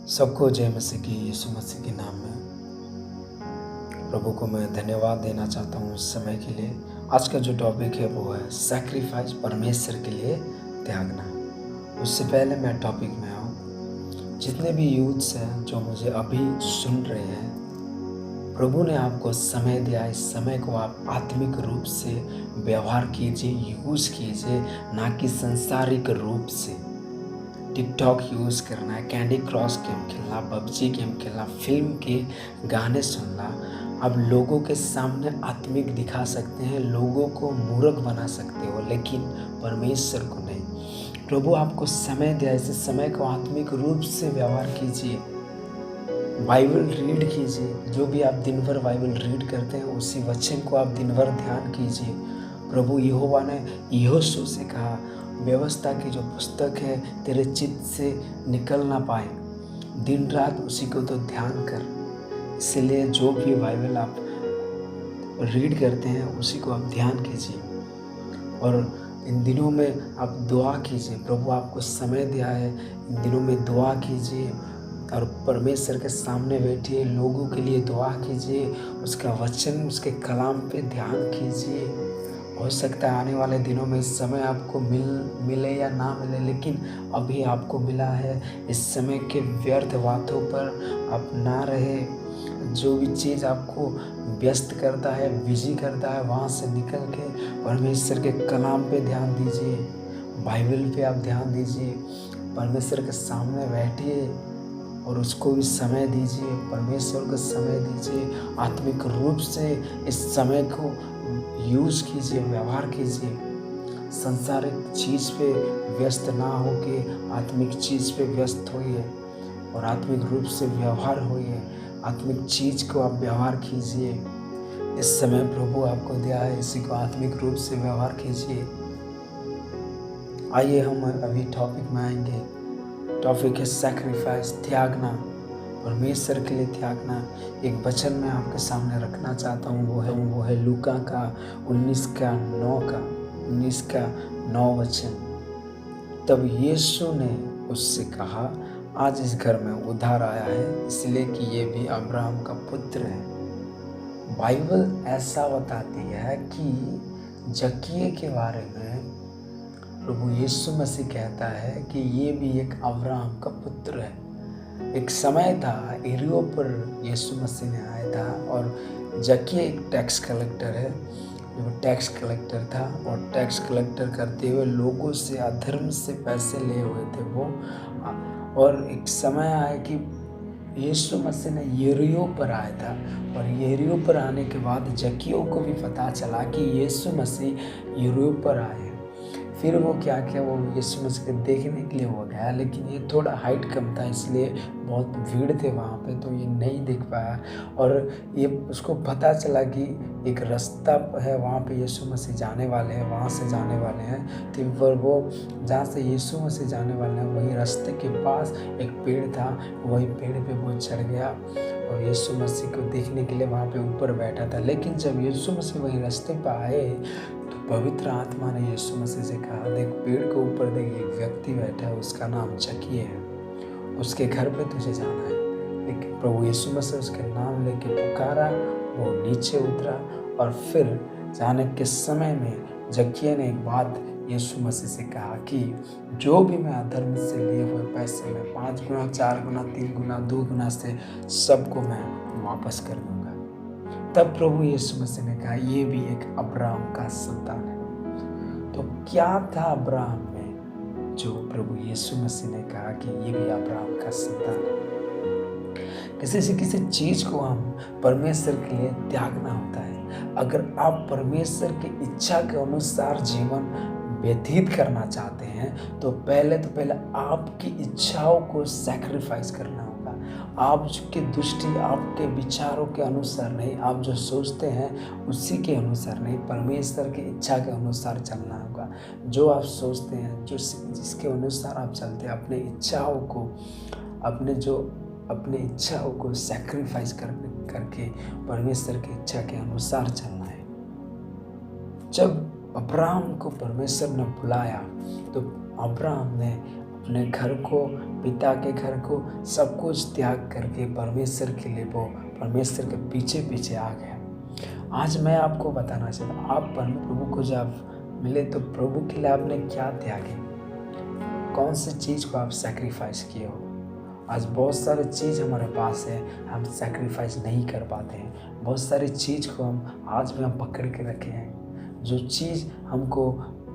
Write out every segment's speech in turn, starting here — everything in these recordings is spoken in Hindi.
सबको जय मसीह की यीशु मसीह के नाम में प्रभु को मैं धन्यवाद देना चाहता हूँ उस समय के लिए। आज का जो टॉपिक है वो है सैक्रिफाइस, परमेश्वर के लिए त्यागना। उससे पहले मैं टॉपिक में आऊँ, जितने भी यूथ्स हैं जो मुझे अभी सुन रहे हैं, प्रभु ने आपको समय दिया। इस समय को आप आत्मिक रूप से व्यवहार कीजिए, यूज़ कीजिए, ना कि सांसारिक रूप से। टिकटॉक यूज़ करना है, कैंडी क्रॉस गेम खेलना, पबजी गेम खेलना, फिल्म के गाने सुनना, आप लोगों के सामने आत्मिक दिखा सकते हैं, लोगों को मूर्ख बना सकते हो, लेकिन परमेश्वर को नहीं। प्रभु आपको समय दिया, इस समय को आत्मिक रूप से व्यवहार कीजिए। बाइबल रीड कीजिए, जो भी आप दिन भर बाइबल रीड करते हैं उसी वचन को आप दिन भर ध्यान कीजिए। प्रभु यहोवा ने यहोशू से कहा, व्यवस्था की जो पुस्तक है तेरे चित्त से निकल ना पाए, दिन रात उसी को तो ध्यान कर। इसलिए जो भी बाइबल आप रीड करते हैं उसी को आप ध्यान कीजिए, और इन दिनों में आप दुआ कीजिए। प्रभु आपको समय दिया है, इन दिनों में दुआ कीजिए और परमेश्वर के सामने बैठिए, लोगों के लिए दुआ कीजिए, उसका वचन, उसके कलाम पे ध्यान कीजिए। हो सकता है आने वाले दिनों में इस समय आपको मिले या ना मिले, लेकिन अभी आपको मिला है। इस समय के व्यर्थ बातों पर आप ना रहे। जो भी चीज़ आपको व्यस्त करता है, बिजी करता है, वहाँ से निकल के परमेश्वर के कलाम पे ध्यान दीजिए, बाइबल पे आप ध्यान दीजिए, परमेश्वर के सामने बैठिए और उसको भी समय दीजिए, परमेश्वर को समय दीजिए। आत्मिक रूप से इस समय को यूज़ कीजिए, व्यवहार कीजिए। संसारिक चीज़ पे व्यस्त ना होके आत्मिक चीज़ पे व्यस्त होइए और आत्मिक रूप से व्यवहार होइए। आत्मिक चीज़ को आप व्यवहार कीजिए। इस समय प्रभु आपको दिया है, इसी को आत्मिक रूप से व्यवहार कीजिए। आइए हम अभी टॉपिक में आएंगे। टॉपिक है सैक्रिफाइस, त्यागना, परमेश्वर के लिए त्यागना। एक वचन मैं आपके सामने रखना चाहता हूँ, वो है लूका का 19 का 9 वचन। तब यीशु ने उससे कहा, आज इस घर में उद्धार आया है, इसलिए कि ये भी अब्राहम का पुत्र है। बाइबल ऐसा बताती है कि जक्किये के बारे में प्रभु यीशु मसीह कहता है कि ये भी एक अब्राहम का पुत्र है। एक समय था, एरियो पर यीशु मसीह ने आया था, और जक्किया एक टैक्स कलेक्टर है, जो टैक्स कलेक्टर था, और टैक्स कलेक्टर करते हुए लोगों से अधर्म से पैसे लिए हुए थे वो। और एक समय आया कि यीशु मसीह ने यरीहो पर आया था, और यरीहो पर आने के बाद जक्कियों को भी पता चला कि यीशु मसीह यरीहो पर आए। फिर वो क्या किया, वो यीशु मसीह को देखने के लिए हो गया, लेकिन ये थोड़ा हाइट कम था, इसलिए बहुत भीड़ थे वहाँ पे, तो ये नहीं देख पाया। और ये उसको पता चला कि एक रास्ता है, वहाँ पे यीशु मसीह जाने वाले हैं, वहाँ से जाने वाले हैं। तो पर वो जहाँ से यीशु मसीह जाने वाले हैं, वही रास्ते के पास एक पेड़ था, वही पेड़ पे वो चढ़ गया और यीशु मसीह को देखने के लिए वहाँ पे ऊपर बैठा था। लेकिन जब यीशु मसीह वही रास्ते पर आए तो पवित्र आत्मा ने यीशु मसीह से कहा, देख पेड़ के ऊपर देख, एक व्यक्ति बैठा है, उसका नाम जक्किया है, उसके घर पे तुझे जाना है। लेकिन प्रभु यीशु मसीह उसके नाम लेके पुकारा, वो नीचे उतरा, और फिर जाने के समय में जक्किया ने एक बात यीशु मसीह से कहा कि जो भी मैं अधर्म से लिए हुए पैसे में 5 गुना, 4 गुना, 3 गुना, 2 गुना से सबको मैं वापस कर दूंगा। तब प्रभु यीशु मसीह ने कहा, ये भी एक अब्राहम का संतान है। तो क्या था अब्राहम में जो प्रभु यीशु मसीह ने कहा कि ये भी अब्राहम का संतान है? किसी चीज को हम परमेश्वर के लिए त्यागना होता है। अगर आप परमेश्वर की इच्छा के अनुसार जीवन व्यतीत करना चाहते हैं तो पहले आपकी इच्छाओं को सैक्रिफाइस करना होगा। आपकी दृष्टि आपके विचारों के अनुसार नहीं, आप जो सोचते हैं उसी के अनुसार नहीं, परमेश्वर की इच्छा के अनुसार चलना होगा। जो आप सोचते हैं, जिसके अनुसार आप चलते हैं, अपने इच्छाओं को सैक्रिफाइस करके परमेश्वर की इच्छा के अनुसार चलना है। जब अब्राहम को परमेश्वर ने बुलाया तो अब्राहम ने अपने घर को पिता के घर को सब कुछ त्याग करके परमेश्वर के लिए वो परमेश्वर के पीछे पीछे आ गया। आज मैं आपको बताना चाहता हूँ, आप प्रभु को जब मिले तो प्रभु के लिए आपने क्या त्यागे, कौन सी चीज़ को आप सैक्रिफाइस किए हो। आज बहुत सारे चीज़ हमारे पास है, हम सैक्रिफाइस नहीं कर पाते हैं। बहुत सारी चीज़ को हम आज भी हम पकड़ के रखे हैं, जो चीज़ हमको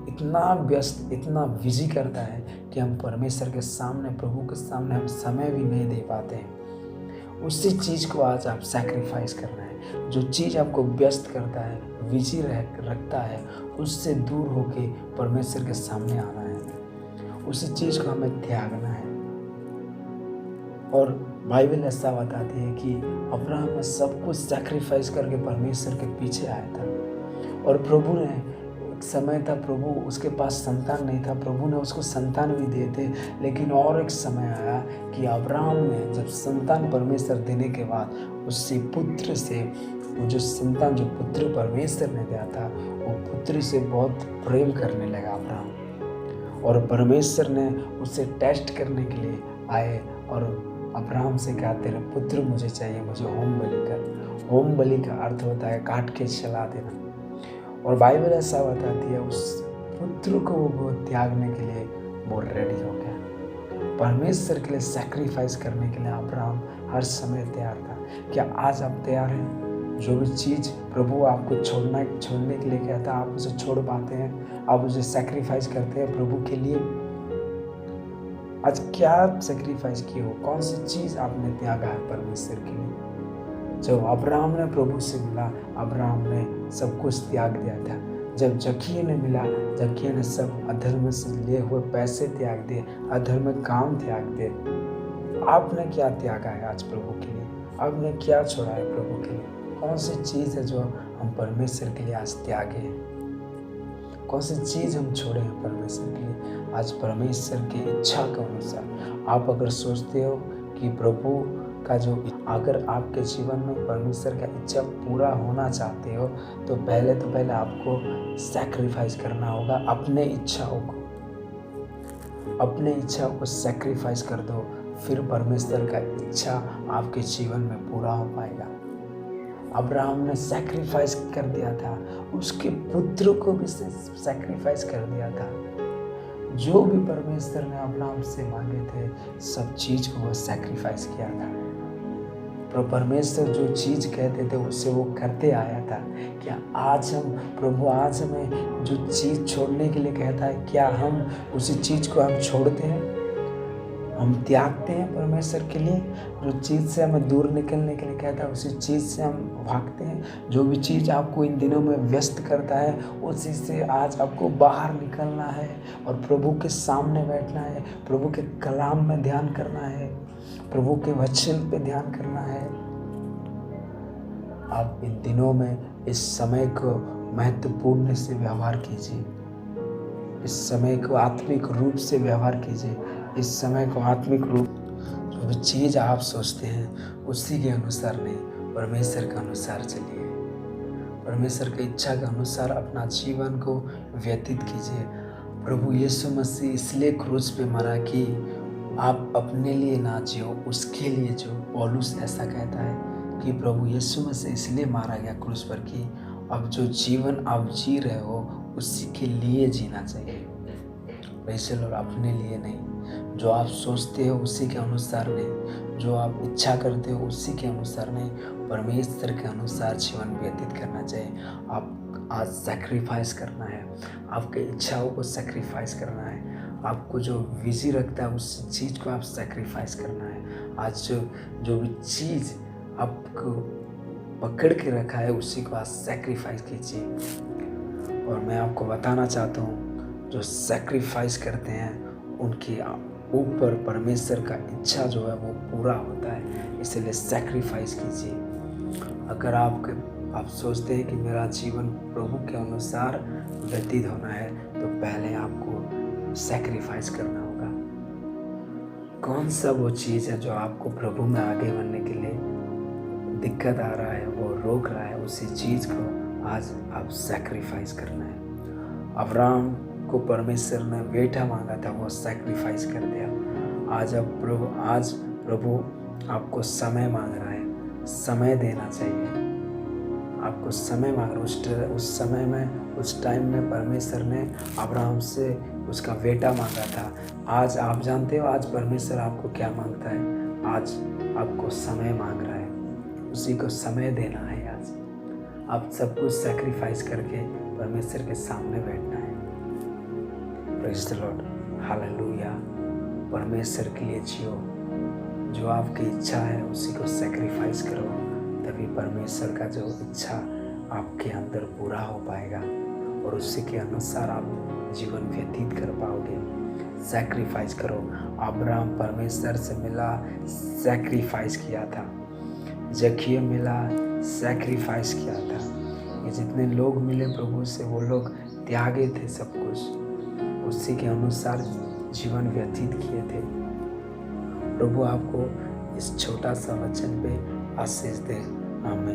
इतना व्यस्त, इतना बिजी करता है कि हम परमेश्वर के सामने, प्रभु के सामने हम समय भी नहीं दे पाते हैं। उसी चीज़ को आज आप सैक्रिफाइस करना है। जो चीज़ आपको व्यस्त करता है, बिजी रखता है, उससे दूर होके परमेश्वर के सामने आना है। उसी चीज़ को हमें त्यागना है। और बाइबल ऐसा बताती है कि अब्राहम ने सब कुछ सैक्रिफाइस करके परमेश्वर के पीछे आया था। और प्रभु ने, एक समय था प्रभु उसके पास संतान नहीं था, प्रभु ने उसको संतान भी दिए थे। लेकिन और एक समय आया कि अब्राहम ने जब संतान परमेश्वर देने के बाद उससे पुत्र से, वो जो संतान, जो पुत्र परमेश्वर ने दिया था, वो पुत्र से बहुत प्रेम करने लगा अब्राहम। और परमेश्वर ने उसे टेस्ट करने के लिए आए और अब्राहम से कहा, तेरा पुत्र मुझे चाहिए, मुझे होम बलि कर। होम बलि का अर्थ होता है काट के चला देना। और बाइबल ऐसा बताती है उस पुत्र को वो त्यागने के लिए वो रेडी हो गया। परमेश्वर के लिए सैक्रिफाइस करने के लिए अब्राहम हर समय तैयार था। क्या आज आप तैयार हैं? जो भी चीज़ प्रभु आपको छोड़ने के लिए कहता है, आप उसे छोड़ पाते हैं, आप उसे सैक्रिफाइस करते हैं प्रभु के लिए। आज क्या सैक्रिफाइस किए हो? कौन सी चीज़ आपने त्यागा है परमेश्वर के लिए? जब अब्राहम ने प्रभु से मिला, अब्राहम ने सब कुछ त्याग दिया था। जब जक्किया ने मिला, जक्किया ने सब अधर्म से लिए हुए पैसे त्याग दिए, अधर्म काम त्याग दिए। आपने क्या त्यागा है आज प्रभु के लिए? आपने क्या छोड़ा है प्रभु के लिए? कौन सी चीज़ है जो हम परमेश्वर के लिए आज त्यागे हैं? कौन सी चीज़ हम छोड़े हैं परमेश्वर के लिए? आज परमेश्वर की इच्छा के अनुसार आप अगर सोचते हो कि प्रभु का जो, अगर आपके जीवन में परमेश्वर का इच्छा पूरा होना चाहते हो तो पहले आपको सैक्रिफाइस करना होगा अपने इच्छाओं को। अपने इच्छाओं को सैक्रिफाइस कर दो, फिर परमेश्वर का इच्छा आपके जीवन में पूरा हो पाएगा। अब्राहम ने सैक्रिफाइस कर दिया था, उसके पुत्र को भी सैक्रिफाइस कर दिया था। जो भी परमेश्वर ने अब्राहम से मांगे थे, सब चीज को वो सैक्रिफाइस किया था। परमेश्वर जो चीज कहते थे उससे वो करते आया था। क्या आज हम, प्रभु आज हमें जो चीज छोड़ने के लिए कहता है, क्या हम उसी चीज को हम छोड़ते हैं? हम त्यागते हैं परमेश्वर के लिए? जो चीज़ से हमें दूर निकलने के लिए कहता है उसी चीज़ से हम भागते हैं। जो भी चीज़ आपको इन दिनों में व्यस्त करता है, उसी से आज आपको बाहर निकलना है और प्रभु के सामने बैठना है, प्रभु के कलाम में ध्यान करना है, प्रभु के वचन पे ध्यान करना है। आप इन दिनों में इस समय को महत्वपूर्ण से व्यवहार कीजिए, इस समय को आत्मिक रूप से व्यवहार कीजिए। इस समय को आत्मिक रूप, जो भी चीज़ आप सोचते हैं उसी के अनुसार नहीं, परमेश्वर के अनुसार चलिए। परमेश्वर की इच्छा के अनुसार अपना जीवन को व्यतीत कीजिए। प्रभु यीशु मसीह इसलिए क्रूस पे मरा कि आप अपने लिए ना जियो, उसके लिए जो। पौलुस ऐसा कहता है कि प्रभु यीशु मसीह इसलिए मारा गया क्रूस पर कि अब जो जीवन आप जी रहे हो उसी के लिए जीना चाहिए, वैसे लोग अपने लिए नहीं। जो आप सोचते हो उसी के अनुसार नहीं, जो आप इच्छा करते हो उसी के अनुसार नहीं, परमेश्वर के अनुसार जीवन व्यतीत करना चाहिए। आप आज सैक्रिफाइस करना है, आपके इच्छाओं को सैक्रिफाइस करना है। आपको जो बिजी रखता है उस चीज़ को आप सैक्रिफाइस करना है। आज जो भी चीज़ आपको पकड़ के रखा है उसी को आज सैक्रिफाइस कीजिए। और मैं आपको बताना चाहता हूँ, जो सैक्रिफाइस करते हैं उनके ऊपर परमेश्वर का इच्छा जो है वो पूरा होता है, इसलिए सैक्रिफाइस कीजिए। अगर आप सोचते हैं कि मेरा जीवन प्रभु के अनुसार व्यतीत होना है तो पहले आपको सैक्रिफाइस करना होगा। कौन सा वो चीज़ है जो आपको प्रभु में आगे बढ़ने के लिए दिक्कत आ रहा है, वो रोक रहा है, उसी चीज़ को आज आप सैक्रिफाइस करना है। अब्राहम को परमेश्वर ने बेटा मांगा था, वो सैक्रिफाइस कर दिया। आज प्रभु आपको समय मांग रहा है, समय देना चाहिए। आपको समय मांग रहा है। उस समय में, उस टाइम में परमेश्वर ने अब्राहम से उसका बेटा मांगा था। आज आप जानते हो आज परमेश्वर आपको क्या मांगता है? आज आपको समय मांग रहा है, उसी को समय देना है। आज आप सब कुछ सैक्रिफाइस करके परमेश्वर के सामने बैठना है। Praise the Lord, hallelujah. परमेश्वर के लिए जियो, जो आपकी इच्छा है उसी को सैक्रिफाइस करो, तभी परमेश्वर का जो इच्छा आपके अंदर पूरा हो पाएगा और उसी के अनुसार आप जीवन व्यतीत कर पाओगे। सैक्रिफाइस करो। अब्राहम परमेश्वर से मिला, सैक्रिफाइस किया था। जक्किया मिला, सैक्रिफाइस किया था। ये जितने लोग मिले प्रभु से, वो लोग त्यागे थे सब कुछ, उसी के अनुसार जीवन व्यतीत किए थे। प्रभु आपको इस छोटा सा वचन पे आशीष दे। आमीन।